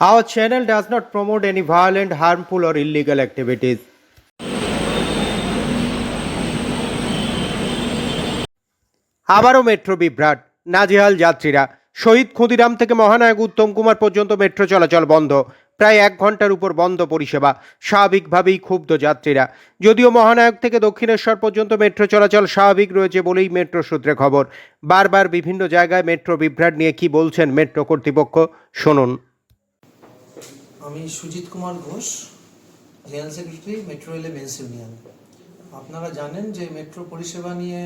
Our channel does not promote any violent, harmful, or illegal activities. আবারও metro বিভ্রাট, নাজেহাল যাত্রীরা। শহীদ ক্ষুদিরাম থেকে মহানায়ক উত্তম কুমার পর্যন্ত মেট্রো চলাচল বন্ধ। প্রায় 1 ঘন্টার উপর বন্ধ পরিষেবা। স্বাভাবিকভাবেই ক্ষুব্ধ যাত্রীরা। যদিও মহানায়ক থেকে দক্ষিণেশ্বর পর্যন্ত মেট্রো চলাচল স্বাভাবিক রয়েছে বলেই মেট্রো সূত্রে খবর। বারবার বিভিন্ন জায়গায় মেট্রো বিভ্রাট নিয়ে কি বলছেন মেট্রো কর্তৃপক্ষ, শুনুন। আমি Sujit Kumar Ghosh, general secretary, metro রেলে মেন্স ইউনিয়ন। আপনারা জানেন যে মেট্রো পরিষেবা নিয়ে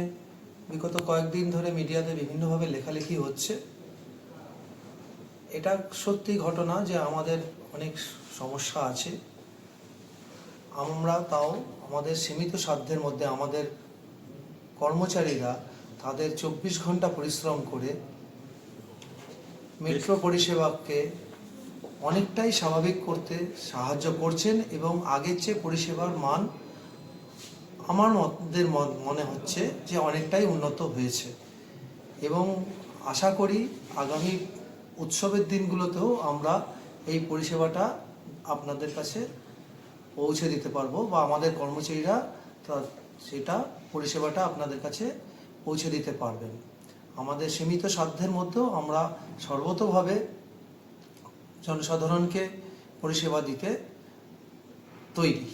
বিগত কয়েকদিন ধরে মিডিয়াতে বিভিন্নভাবে লেখালেখি হচ্ছে। এটা সত্যি ঘটনা যে আমাদের অনেক সমস্যা আছে। আমরা তাও আমাদের সীমিত সাধ্যের মধ্যে আমাদের কর্মচারীরা তাদের 24 ঘন্টা পরিশ্রম করে মেট্রো পরিষেবাকে অনেকটাই স্বাভাবিক করতে সাহায্য করছেন এবং আগের চেয়ে পরিষেবার মান আমার মনে হচ্ছে যে অনেকটাই উন্নত হয়েছে এবং আশা করি আগামী উৎসবের দিনগুলোতেও আমরা এই পরিষেবাটা আপনাদের কাছে পৌঁছে দিতে পারবো বা আমাদের কর্মচারীরা সেটা পরিষেবাটা আপনাদের কাছে পৌঁছে দিতে পারবেন। আমাদের সীমিত সাধ্যের মধ্যেও আমরা সর্বতোভাবে জনসাধারণকে পরিষেবা দিতে তৈরি।